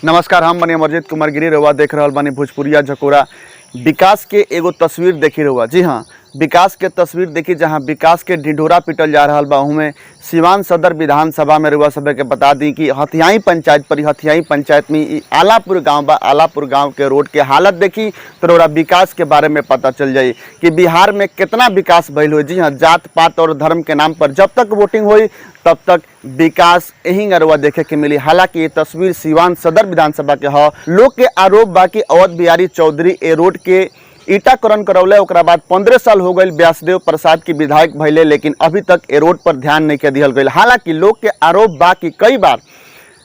नमस्कार, हम बनी अमरजीत कुमार गिरी। रहुआ देख रहा बानी भोजपुरिया झकोरा। विकास के एगो तस्वीर देखी रहुआ। जी हाँ, विकास के तस्वीर देखी जहाँ विकास के ढिढोरा पीटल जा रहा बा। में सिवान सदर विधानसभा में रहुआ सब के बता दी कि हथियाई पंचायत पर हथियाई पंचायत में आलापुर गांव बा। आलापुर गांव के रोड के हालत देखी तो रहुआ विकास के बारे में पता चल जाई कि बिहार में कितना विकास भइल हो। जी हाँ, जात पात और धर्म के नाम पर जब तक वोटिंग हुई तब तक विकास यही गरवा देखे के मिली। हालांकि ये तस्वीर सिवान सदर विधानसभा के है। लोग के आरोप बा कि अवध बिहारी चौधरी ए रोड के ईटाकरण करौले, ओकरा बाद 15 साल हो गए व्यासदेव प्रसाद की विधायक भइले, लेकिन अभी तक ए रोड पर ध्यान नहीं के दिहल गई। हालांकि लोग के आरोप बा कि कई बार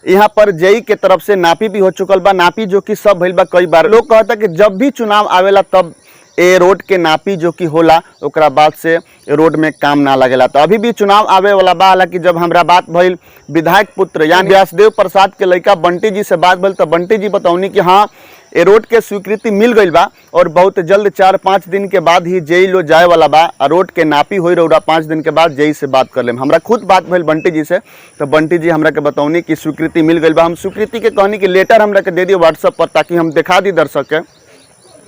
यहाँ पर जेई के तरफ से नापी भी हो चुकल बा। नापी जो कि सब भइल बा कई बार। लोग कहता कि जब भी चुनाव आवेला तब ए रोड के नापी जो कि होला ओकरा बाद से रोड में काम ना लगेला। तो अभी भी चुनाव आवे वाला बा। हालांकि जब हमरा बात भइल विधायक पुत्र यानी व्यासदेव प्रसाद के लड़का बंटी जी से बात भइल तो बंटी जी बताउनी कि हाँ ए रोड के स्वीकृति मिल गई बा और बहुत जल्द 4-5 दिन के बाद ही जेई लो जाए वाला बा। रोड के नापी हो रहा 5 दिन के बाद जेई से बात कर लेम। हमरा खुद बात भइल बंटी जी से तो बंटी जी हमरा के बताउनी कि स्वीकृति मिल गई बा। हम स्वीकृति के कहनी कि लेटर हमरा के दे दिए व्हाट्सएप पर ताकि हम दिखा दी दर्शक के।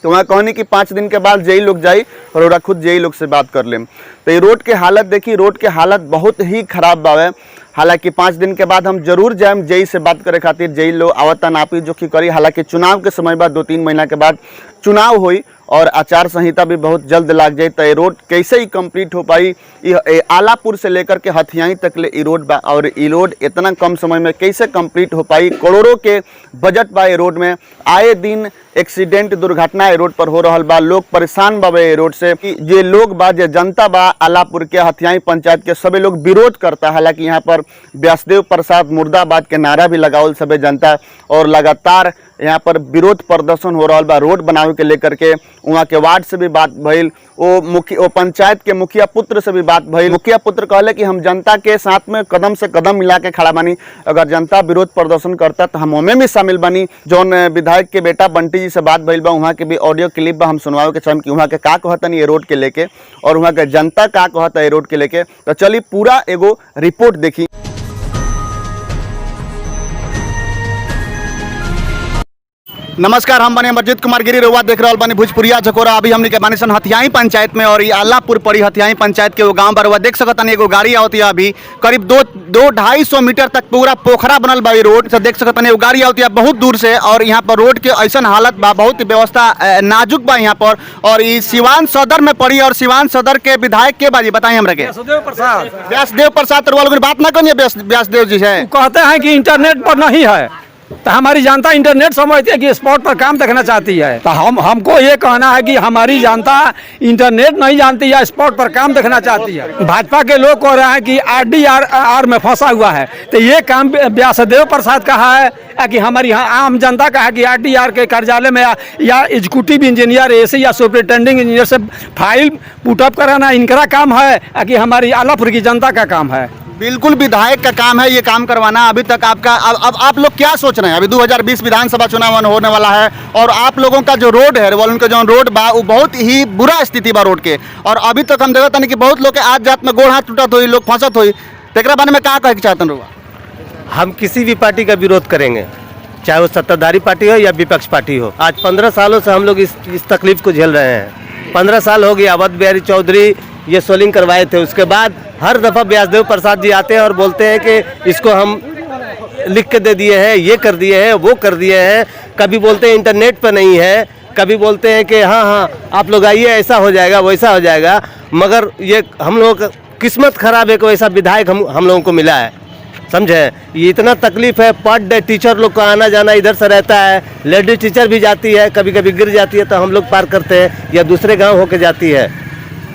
तो वहाँ कहनी कि 5 दिन के बाद जेई लोग जाई और ओरा खुद जेई लोग से बात कर लें। तो ये रोड के हालत देखी, रोड के हालत बहुत ही खराब बावे। हालांकि 5 दिन के बाद हम जरूर जाएम जेई से बात करे खातिर। जेई लोग आवता नापी जो कि करी। हालांकि चुनाव के समय बाद 2-3 महीना के बाद चुनाव हुई और आचार संहिता भी बहुत जल्द लग जाए। तो ये रोड कैसे ही कंप्लीट हो पाई। आलापुर से लेकर के हथियाई तक ले रोड बा और ये रोड इतना कम समय में कैसे कंप्लीट हो पाई। करोड़ों के बजट बा ये रोड में। आए दिन एक्सीडेंट दुर्घटना रोड पर हो रहा बा। लोग परेशान बा ये रोड से। जे लोग बा जे जनता बा आलापुर के हथियाई पंचायत के सभी लोग विरोध करता। हालांकि यहाँ पर व्यासदेव प्रसाद मुर्दाबाद के नारा भी लगावल सभी जनता और लगातार यहाँ पर विरोध प्रदर्शन हो रहा बा रोड बनावे के लेकर के। वहाँ के वार्ड से भी बात भइल, वो पंचायत के मुखिया पुत्र से भी बात भइल। मुखिया पुत्र कहले कि हम जनता के साथ में कदम से कदम मिला के खड़ा बानी। अगर जनता विरोध प्रदर्शन करता तो हम ओमे भी शामिल बानी। जौन विधायक के बेटा बंटी जी से बात भइल बा वहाँ के भी ऑडियो क्लिप बा, हम सुनवावे के चाहेम कि वहाँ के का कहतन ये रोड के लेके और वहाँ के जनता का कहता ये रोड के लेके। तो चलिए पूरा एगो रिपोर्ट देखी। नमस्कार, हम बने अमरजीत कुमार गिरी। रहुआ देख रहा बानी भोजपुरिया झकोरा। अभी हमने के बानी सन हथियाई पंचायत में और ये आलापुर पड़ी हथियाई पंचायत के वो गांव बा। रहुआ देख सकता एगो गाड़ी आवती है। अभी करीब 200-250 मीटर तक पूरा पोखरा बनल बा। रोड से देख सकता एगो गाड़ी आवती है बहुत दूर से और यहाँ पर रोड के ऐसा हालत बा, बहुत व्यवस्था नाजुक बा यहाँ पर। और ये सिवान सदर में पड़ी और सिवान सदर के विधायक के बाजी बताएं हमरा के। व्यासदेव प्रसाद बात ना करिए। व्यासदेव जी है कहते हैं कि इंटरनेट पर नहीं है तो हमारी जनता इंटरनेट समझती है कि स्पॉट पर काम देखना चाहती है। तो हमको ये कहना है कि हमारी जनता इंटरनेट नहीं जानती है, स्पॉट पर काम देखना चाहती है। भाजपा के लोग कह रहे हैं कि RDR में फंसा हुआ है। तो ये काम व्यासदेव प्रसाद कहा है कि हमारी यहाँ आम जनता का है कि RDR के कार्यालय में या एग्जीक्यूटिव इंजीनियर ऐसे या सुपरिटेंडिंग इंजीनियर से फाइल पुटअप कराना इनका काम है कि हमारी आलापुर की जनता का काम है। बिल्कुल विधायक का काम है ये काम करवाना। अभी तक आपका अब आप लोग क्या सोच रहे हैं? अभी 2020 विधानसभा चुनाव होने वाला है और आप लोगों का जो रोड है उनका जो रोड बा वो बहुत ही बुरा स्थिति बा रोड के। और अभी तक हम देखा कि बहुत लोग के आज जात में गोड़ हाथ टूटत हुई, लोग फंसत हुई। तेरा बारे में क्या कहे चाहते हैं? हम किसी भी पार्टी का विरोध करेंगे, चाहे वो सत्ताधारी पार्टी हो या विपक्ष पार्टी हो। आज 15 सालों से हम लोग इस तकलीफ को झेल रहे हैं। 15 साल हो गए अवध बिहारी चौधरी ये सोलिंग करवाए थे। उसके बाद हर दफ़ा व्यासदेव प्रसाद जी आते हैं और बोलते हैं कि इसको हम लिख के दे दिए हैं, ये कर दिए हैं, वो कर दिए हैं। कभी बोलते हैं इंटरनेट पर नहीं है, कभी बोलते हैं कि हाँ आप लोग आइए ऐसा हो जाएगा वैसा हो जाएगा। मगर ये हम लोगों का किस्मत खराब है कि वैसा विधायक हम लोगों को मिला है। समझे, ये इतना तकलीफ है। पर डे टीचर लोग का आना जाना इधर से रहता है। लेडीज टीचर भी जाती है, कभी कभी गिर जाती है तो हम लोग पार करते हैं या दूसरे गाँव होके जाती है।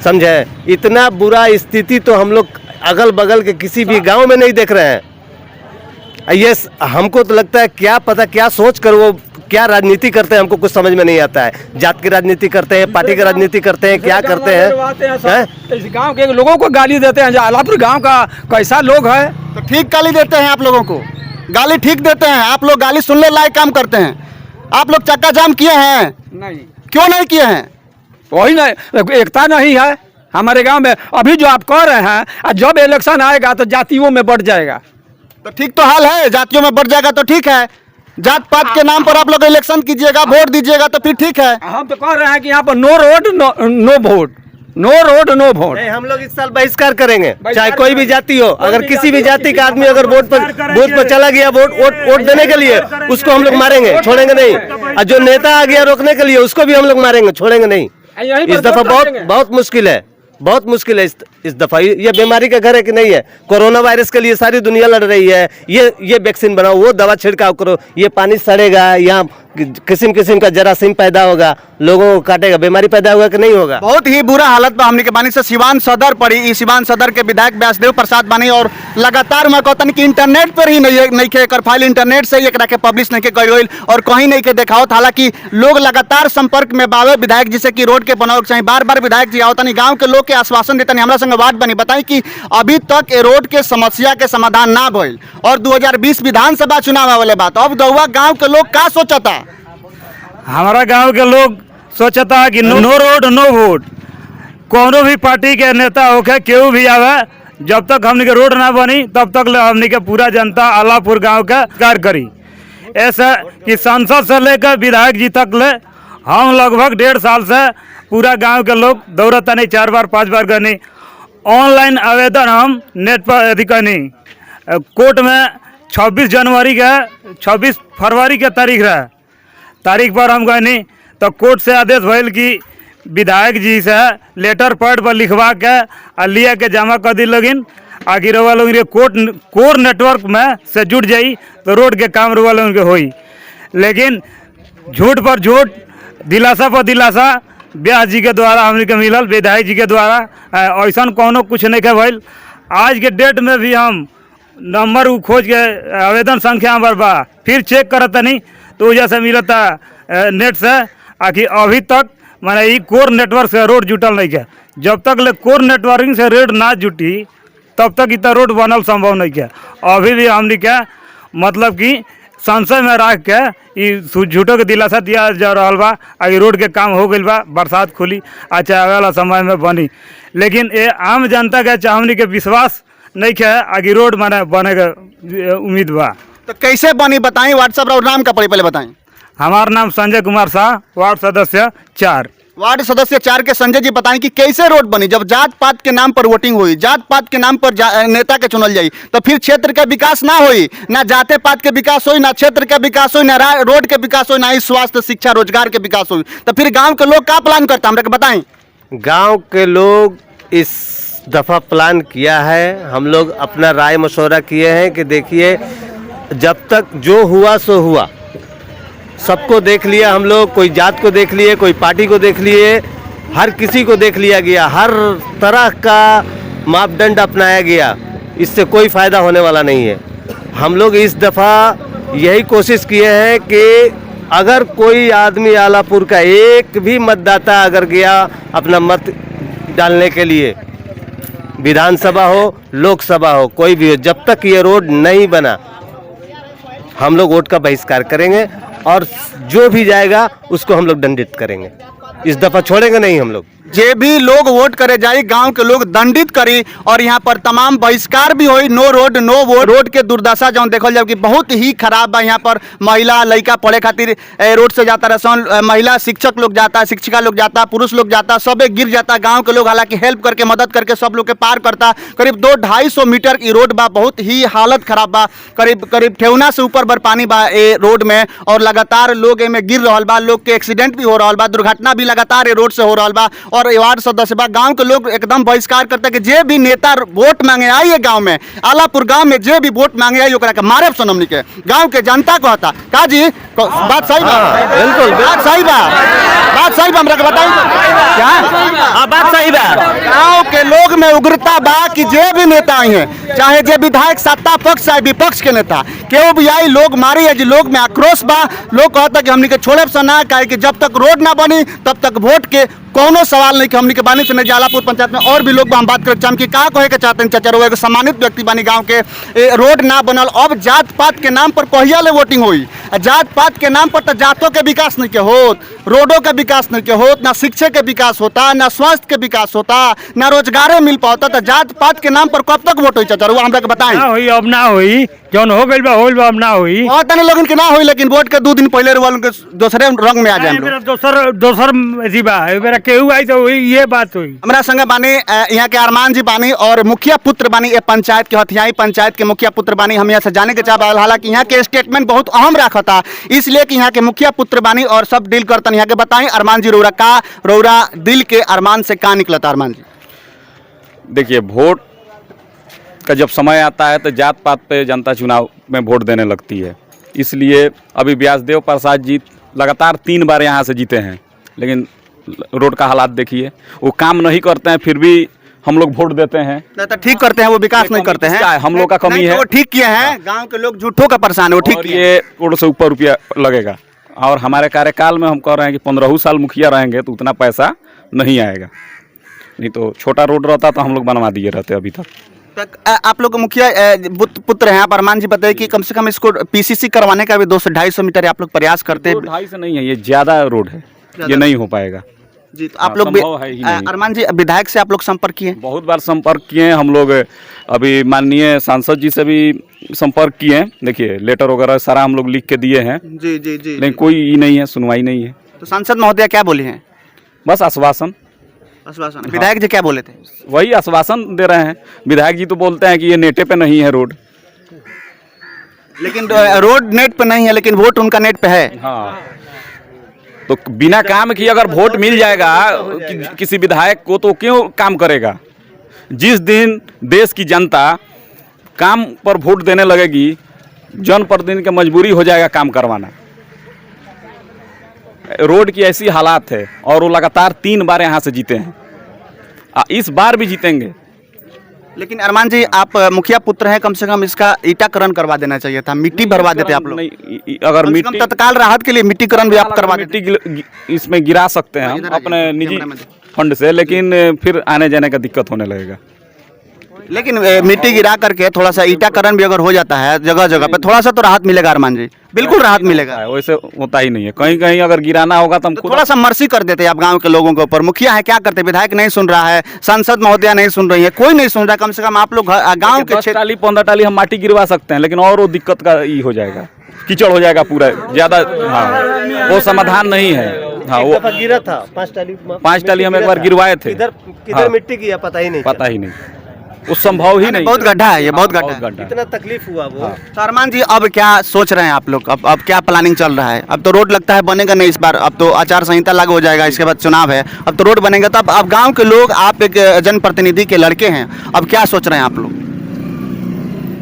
समझे, इतना बुरा स्थिति तो हम लोग अगल बगल के किसी भी गांव में नहीं देख रहे हैं। ये हमको तो लगता है क्या पता क्या सोच कर वो क्या राजनीति करते हैं, हमको कुछ समझ में नहीं आता है। जात की राजनीति करते हैं, पार्टी की राजनीति करते हैं, क्या करते हैं। इस गांव के लोगों को गाली देते हैं। आलापुर गांव का कैसा लोग है तो ठीक गाली देते हैं। आप लोगों को गाली ठीक देते हैं। आप लोग गाली सुनने लायक काम करते हैं। आप लोग चक्का जाम किए हैं? नहीं। क्यों नहीं किए हैं? वही नहीं, एकता नहीं है हमारे गांव में। अभी जो आप कह रहे हैं जब इलेक्शन आएगा तो जातियों में बढ़ जाएगा। तो ठीक तो हाल है, जातियों में बढ़ जाएगा तो ठीक है। जात पात के नाम पर आप लोग इलेक्शन कीजिएगा, वोट दीजिएगा तो फिर ठीक है। हम तो कह रहे हैं कि यहाँ पर नो रोड नो वोट, नो रोड नो वोट। नहीं, हम लोग इस साल बहिष्कार करेंगे, चाहे कोई भी जाति हो। अगर किसी भी जाति का आदमी अगर बूथ पर चला गया वोट देने के लिए, उसको हम लोग मारेंगे, छोड़ेंगे नहीं। और जो नेता आ गया रोकने के लिए, उसको भी हम लोग मारेंगे, छोड़ेंगे नहीं। इस दफा बहुत मुश्किल है, बहुत मुश्किल है इस दफा। ये बीमारी का घर है कि नहीं है? कोरोना वायरस के लिए सारी दुनिया लड़ रही है। ये वैक्सीन बनाओ, वो दवा छिड़काव करो, ये पानी सड़ेगा, यहाँ किस्म किस्म का जरासीम पैदा होगा, लोगों को काटेगा, बीमारी पैदा होगा कि नहीं होगा? बहुत ही बुरा हालत बा हमने के बानी से सिवान सदर पड़ी। ई सिवान सदर के विधायक व्यासदेव प्रसाद बानी और लगातार मैं कहता कि इंटरनेट पर ही नहीं के एकर फाइल इंटरनेट से ही एकरा के पब्लिश नहीं के गई और कहीं नहीं के देखावत। हालांकि लोग लगातार संपर्क में बावे विधायक जी से कि रोड के बनावे चाहिए। बार बार विधायक जी आवतनी, गाँव के लोग के आश्वासन देतनी। हमरा संग बात बनी बताई कि अभी तक ए रोड के समस्या के समाधान ना भइल और 2020 विधानसभा चुनाव आवे बात। अब दौआ गाँव के लोग का सोचता? हमारा गांव के लोग सोचता है कि नो रोड नो वोट। कोनो भी पार्टी के नेता होके केहू भी आवे, जब तक हमने के रोड ना बनी तब तक हमने के पूरा जनता आलापुर गांव का कार्य करी। ऐसा कि सांसद से लेकर विधायक जी तक ले हम लगभग 1.5 साल से पूरा गांव के लोग दौड़ता नहीं, 4 बार 5 बार करनी। ऑनलाइन आवेदन हम नेट पर अथी करनी। कोर्ट में 26 फरवरी के तारीख पर हम गए तो कोर्ट से आदेश भइल कि विधायक जी से लेटर पैड पर लिखवा के आ लिया के जमा कर दी लोगिन। आगे रवा लोग कोर नेटवर्क में से जुट जाई तो रोड के काम रवा लोग के होई। लेकिन झूठ पर झूठ, दिलासा पर दिलासा व्यास जी के द्वारा हमने के मिलल, विधायक जी के द्वारा ऐसा कोनो कुछ नहीं के भइल। आज के डेट में भी हम नंबर खोज के आवेदन संख्या हमार बा फिर चेक करत नहीं तो वजह से मिलता नेट से। आखिर अभी तक माने ई कोर नेटवर्क से रोड जुटल नहीं है। जब तक ले कोर नेटवर्किंग से रोड ना जुटी तब तक इतना रोड बनल संभव नहीं है। अभी भी हमने क्या मतलब कि संशय में रख के ई झूठों के दिलासा दिया जा रहा बा। आगे रोड के काम हो गई बा, बरसात खुली, अच्छा आगे वाला समय में बनी। लेकिन ये आम जनता के हमने के विश्वास नहीं है आगे रोड माने बने का उम्मीद बा। तो कैसे बनी बताएं? व्हाट्सएप और नाम का पहले बताएं। हमारा नाम संजय कुमार शाह, वार्ड सदस्य 4। वार्ड सदस्य 4 के संजय जी बताएं कि कैसे रोड बनी? जब जात पात के नाम पर वोटिंग हुई, जात पात के नाम पर नेता के चुनल जाई तो फिर क्षेत्र का विकास ना होई, ना जाते पात के विकास होई, ना क्षेत्र का विकास होई, ना रोड के विकास होई, ना ही स्वास्थ्य शिक्षा रोजगार के विकास होई। तो फिर गाँव के लोग क्या प्लान करता हमरा के बताएं? गाँव के लोग इस दफा प्लान किया है, हम लोग अपना राय मशवरा किए हैं कि देखिए जब तक जो हुआ सो हुआ, सबको देख लिया हम लोग, कोई जात को देख लिए, कोई पार्टी को देख लिए, हर किसी को देख लिया गया, हर तरह का मापदंड अपनाया गया, इससे कोई फ़ायदा होने वाला नहीं है। हम लोग इस दफ़ा यही कोशिश किए हैं कि अगर कोई आदमी आलापुर का एक भी मतदाता अगर गया अपना मत डालने के लिए, विधानसभा हो लोकसभा हो कोई भी हो, जब तक ये रोड नहीं बना हम लोग वोट का बहिष्कार करेंगे और जो भी जाएगा उसको हम लोग दंडित करेंगे। इस दफा छोड़ेंगे नहीं हम लोग। जे भी लोग वोट करे जाए गांव के लोग दंडित करी और यहाँ पर तमाम बहिष्कार भी होई। नो रोड नो वोट। रोड के दुर्दशा जो देखल जाए कि बहुत ही खराब बा। यहाँ पर महिला लड़का पढ़े खातिर रोड से जाता रसन, महिला शिक्षक लोग जाता, शिक्षिका लोग जाता, पुरुष लोग जाता, सबे गिर जाता। गांव के लोग हालांकि हेल्प करके मदद करके सब लोग के पार करता। करीब 200-250 मीटर की रोड बा, बहुत ही हालत खराब बा। करीब ठेहुना से ऊपर बर पानी बा ए रोड में और लगातार लोग एमे गिर रहा बा, लोग के एक्सीडेंट भी हो रहा बा, दुर्घटना भी लगातार रोड से हो रहा बा। और वार्ड सदस्य बा गांव के लोग एकदम बहिष्कार करते कि जे भी नेता वोट मांगे आई है गांव में, आलापुर गांव में जे भी वोट मांगे आई ओकरा के मारे सोनमनी के गांव के जनता कहता का जी बात सही बा? बिल्कुल बात सही बा, बात सही बा। हमरा के बताई क्या हां बात सही बा। गांव के लोग में उग्रता बा कि जे भी नेता आई है, चाहे जे विधायक सत्ता पक्ष चाहे विपक्ष के नेता केहू भी आई, लोग मारे है जी। लोग में आक्रोश बा। लोग कहता कि हमनी के छोड़े से ना, काहे कि जब तक रोड ना बनी तब तक वोट के कोनो सवाल नहीं कि हमनी के बानी से नहीं। आलापुर पंचायत में और भी लोग हम बात कर कि का कहे के चाहते हैं चाचा रोए के सम्मानित व्यक्ति बानी गांव के। रोड ना बनल, अब जात पात के नाम पर कहिया ले वोटिंग हुई? जात पात के नाम पर तो जातों के विकास नहीं के होत, रोडों के विकास नहीं के होत, ना शिक्षा के विकास होता, ना स्वास्थ्य के विकास होता, ना रोजगार मिल पाता। तो जात पात के नाम पर कब तक वोट हुई चाचा? तो रउआ हमरा के बताएं। ना हुई अब ना हुई, जौन हो गइल बा अब ना हुई। और तने लोगन के ना होई, लेकिन वोट के 2 दिन पहले रउआ लोग के दूसरे रंग में आ जाए। मेरा दोसर अथी बा, मेरा केहू आई तो हुई, ये बात हुई। हमरा संगे बानी यहाँ के अरमान जी बानी और मुखिया पुत्र बानी ये पंचायत के, हथियाई पंचायत के मुखिया पुत्र बानी। हम यहाँ से जाने के चाहब, हालांकि यहाँ के स्टेटमेंट बहुत अहम रखता, इसलिए कि यहाँ के मुखिया पुत्र बानी और सब डील करतन। यहाँ के बताएं अरमान जी, रौरा दिल के अरमान से का निकलता अरमान जी? देखिए, वोट का जब समय आता है तो जात पात पे जनता चुनाव में वोट देने लगती है। इसलिए अभी व्यासदेव प्रसाद जी लगातार 3 बार यहाँ से जीते हैं, लेकिन रोड का हालात देखिए, वो काम नहीं करते हैं, फिर भी हम लोग वोट देते हैं। तो ठीक करते हैं, वो विकास नहीं करते हैं। हम लोग का कमी है। वो ठीक किए हैं, गांव के लोग झूठों का परेशान है, वो ठीक और किए। ये करोड़ से ऊपर रुपया लगेगा, और हमारे कार्यकाल में हम कह रहे हैं कि 15 साल मुखिया रहेंगे तो उतना पैसा नहीं आएगा। नहीं तो छोटा रोड रहता तो हम लोग बनवा दिए रहते अभी तक। आप लोग मुखिया पुत्र हैं आप, अरमान जी बताइए कि कम से कम इसको पीसीसी करवाने का भी 200-250 मीटर आप लोग प्रयास करते हैं। 250 नहीं है, ये ज़्यादा रोड है, ये नहीं हो पाएगा जी। तो आप लोग भी अरमान जी विधायक से आप लोग संपर्क किए? बहुत बार संपर्क किए हैं हम लोग। अभी माननीय सांसद जी से भी संपर्क किए हैं। देखिए, लेटर वगैरह सारा हम लोग लिख के दिए हैं। जी जी जी। लेकिन कोई नहीं है, सुनवाई नहीं है। तो सांसद महोदय क्या बोले हैं? बस आश्वासन। विधायक जी क्या बोले थे? वही आश्वासन दे रहे हैं। विधायक जी तो बोलते हैं कि ये नेटे पे नहीं है रोड, लेकिन रोड नेट पे नहीं है, लेकिन वोट उनका नेट पे है। हाँ, तो बिना काम किए अगर वोट मिल जाएगा किसी विधायक को तो क्यों काम करेगा? जिस दिन देश की जनता काम पर वोट देने लगेगी, जनप्रतिनिधि की मजबूरी हो जाएगा काम करवाना। रोड की ऐसी हालात है, और वो लगातार 3 बार यहाँ से जीते हैं, इस बार भी जीतेंगे। लेकिन अरमान जी, आप मुखिया पुत्र हैं, कम से कम इसका ईटाकरण करवा देना चाहिए था, मिट्टी भरवा देते आप लोग। नहीं, अगर मिट्टी तत्काल राहत के लिए मिट्टीकरण भी आप करवा देते। मिट्टी इसमें गिरा सकते हैं हम अपने निजी फंड से, लेकिन फिर आने जाने का दिक्कत होने लगेगा। लेकिन मिट्टी गिरा करके थोड़ा सा ईटाकरण भी अगर हो जाता है जगह जगह पे, थोड़ा सा तो राहत मिलेगा अरमान जी, बिल्कुल राहत मिलेगा। वैसे होता ही नहीं है, कहीं कहीं अगर गिराना होगा तो हम थोड़ा सा मर्सी कर देते हैं आप गांव के लोगों के ऊपर। मुखिया है क्या करते, विधायक नहीं सुन रहा है, सांसद महोदया नहीं सुन रही है, कोई नहीं सुन रहा। कम से कम आप लोग गाँव के 10 टाली 15 टाली हम माटी गिरवा सकते हैं, लेकिन और वो दिक्कत का ये हो जाएगा, कीचड़ हो जाएगा पूरा ज़्यादा। हाँ, वो समाधान नहीं है। हाँ, वो गिरा था 5 टाली हम एक बार गिरवाए थे। किधर मिट्टी की पता ही नहीं, वो संभव ही नहीं। बहुत गड्ढा है ये, बहुत गड्ढा है। इतना तकलीफ हुआ वो। तो अरमान जी, अब क्या सोच रहे हैं आप लोग? अब क्या प्लानिंग चल रहा है? अब तो रोड लगता है बनेगा नहीं इस बार, अब तो आचार संहिता लागू हो जाएगा, इसके बाद चुनाव है, अब तो रोड बनेगा। तो अब गांव के लोग, आप एक जनप्रतिनिधि के लड़के हैं, अब क्या सोच रहे हैं आप लोग?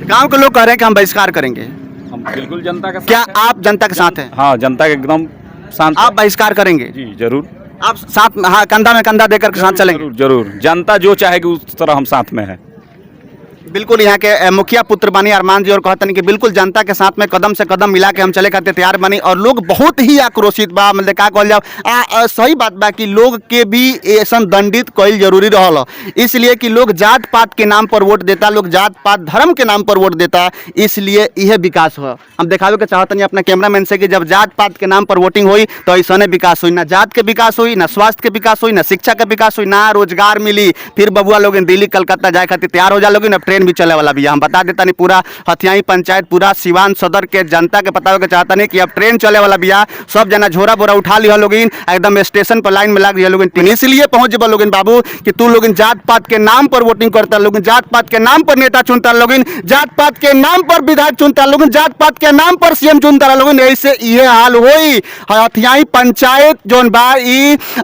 गांव के लोग कह रहे हैं कि हम बहिष्कार करेंगे। हम बिल्कुल जनता के साथ क्या हैं। आप जनता के साथ हैं? हाँ, जनता के एकदम शांत। आप बहिष्कार करेंगे? जी जरूर, आप साथ में, हाँ, कंधा में कंधा देकर के साथ चलेंगे? जरूर जरूर, जनता जो चाहेगी उस तरह हम साथ में हैं। बिल्कुल यहाँ के मुखिया पुत्र बनी अरमान जी और कहते हैं कि बिल्कुल जनता के साथ में कदम से कदम मिला के हम चले खाते तैयार बनी। और लोग बहुत ही आक्रोशित बा, मतलब का कहल जाओ, सही बात बा कि लोग के भी ऐसा दंडित कईल जरूरी रहल, इसलिए कि लोग जात पात के नाम पर वोट देता, लोग जात पात धर्म के नाम पर वोट देता, इसलिए यह विकास हो। हम दिखावे के चाहते हैं अपने कैमरामैन से कि जब जात पात के नाम पर वोटिंग हुई तो ऐसा विकास हुई, ना जात के विकास हुई, ना स्वास्थ्य के विकास हुई, ना शिक्षा के विकास हुई, ना रोजगार मिली। फिर बबुआ लोग दिल्ली कलकत्ता जाए खातिर तैयार हो जा लोग, अब ट्रेन भी चले वाला भी है। हम बता देता नहीं, पूरा हथियाई पंचायत, पूरा सिवान सदर के जनता के पता के चाहता नहीं कि अब ट्रेन चले वाला भी है। सब जना झोरा बोरा उठा लिया लोग, एकदम स्टेशन पर लाइन में लग गया लोग, इसलिए पहुंच जा लोग बाबू कि तू लोग जात पात के नाम पर वोटिंग करता लोग, जात पात के नाम पर नेता चुनता लोग, जात पात के नाम पर विधायक चुनता लोग, जात पात के नाम पर सीएम चुनता लोग। ऐसे ये हाल हुई हथियाई पंचायत जोन बा,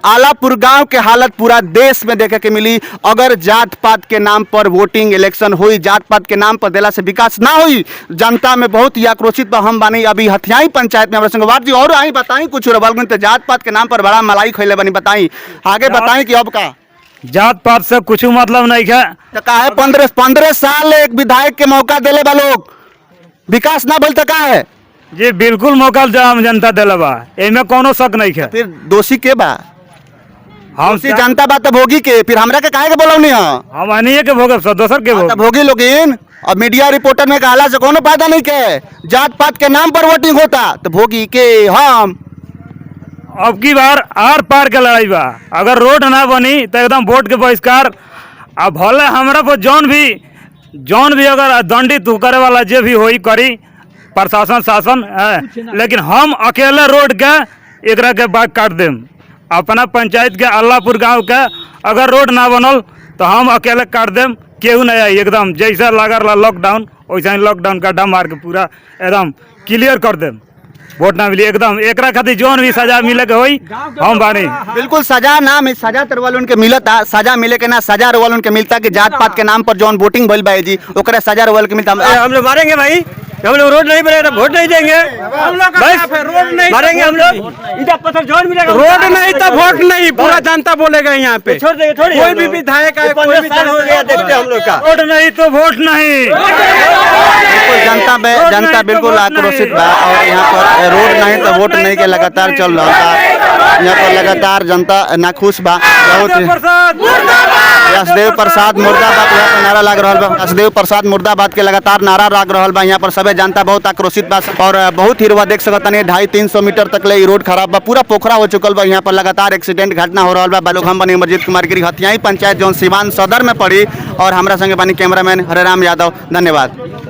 आलापुर गांव के हालत पूरा देश में देखे के मिली। अगर जात पात के नाम पर वोटिंग इलेक्शन हुई, जात पात के नाम पर देला से विकास ना हुई, जनता में बहुत ही आक्रोशित बा। हम बानी अभी हथियाई पंचायत में, संगवार जी और आई बताई कुछ रबल तो जात पात के नाम पर बड़ा मलाई खैले बनी, बताई आगे बताई कि अब का जात पात से कुछ मतलब नहीं है। तो का है 15 साल एक विधायक के मौका देले बा लोग, विकास ना बोलते का है जी, बिल्कुल मौका आम जनता दिला बा, एमे कोनो शक नहीं है। फिर दोषी के बा? हम दोषी जनता बा तो भोगी के, फिर हमरा के काहे के बोलौनी है? हम अनिए के भोगे सब दोसर के भोगे। भोगी लोगिन अब मीडिया रिपोर्टर में कहला से कोनो फायदा नहीं के, जात पात के नाम पर वोटिंग होता तो भोगी के हम। अब की बार आर पार के लड़ाई बा, अगर रोड ना बनी तो एकदम वोट के बहिष्कार। अब भले हमरा पर जौन भी जौन भी अगर दंडित करे वाला जे भी होई करी प्रशासन शासन है, लेकिन हम अकेले रोड के एकरा के बाग काट देम। अपना पंचायत के अल्लाहपुर गांव के अगर रोड ना बनल तो हम अकेले काट देम, केहू नहीं आई। एकदम जैसा लगा रहा लॉकडाउन वैसा ही लॉकडाउन का डम मार के पूरा एकदम क्लियर कर देम। वोट ना मिली एकदम एकरा खातिर जौन भी सजा मिले के होई हम बानी। बिल्कुल सजा ना मिल, सजा तो वालों के मिलता, सजा मिले के ना सजा वालों के मिलता कि जात पात के नाम पर जौन वोटिंग भइल बा जी ओकरा सजा वालों के मिलता। हम लोग मारेंगे भाई, हम लोग रोड नहीं बनेगा वोट नहीं देंगे, बस रोड नहीं मारेंगे हम लोग। ईटा पत्थर जौन मिलेगा रोड नहीं तो वोट नहीं, पूरा जनता बोलेगा यहाँ पे। छोड़ देंगे थोड़ी, कोई भी विधायक है, कोई भी देखते हम लोग का रोड नहीं तो वोट नहीं। बिल्कुल जनता बिल्कुल आक्रोशित बा और यहाँ पर रोड नहीं तो वोट नहीं के लगातार चल रहा था। यहाँ पर लगातार जनता नाखुश बा। यशदेव प्रसाद मुर्दाबाद यहाँ पर नारा लग रहा बा। यशदेव प्रसाद मुर्दाबाद के लगातार नारा लग रहा बा। यहाँ पर सभी जनता बहुत आक्रोशित बा और बहुत ही रुआ देख सकता नहीं 250-300 मीटर तक ले रोड खराब बा, पूरा पोखरा हो चुकल बा। यहाँ पर लगातार एक्सीडेंट घटना हो रहा बा। बालू हम बनी अमरजीत कुमार गिरी हथियाई पंचायत जो सिवान सदर में पड़ी और हमारा संगे बनी कैमरामैन हरेराम यादव। धन्यवाद।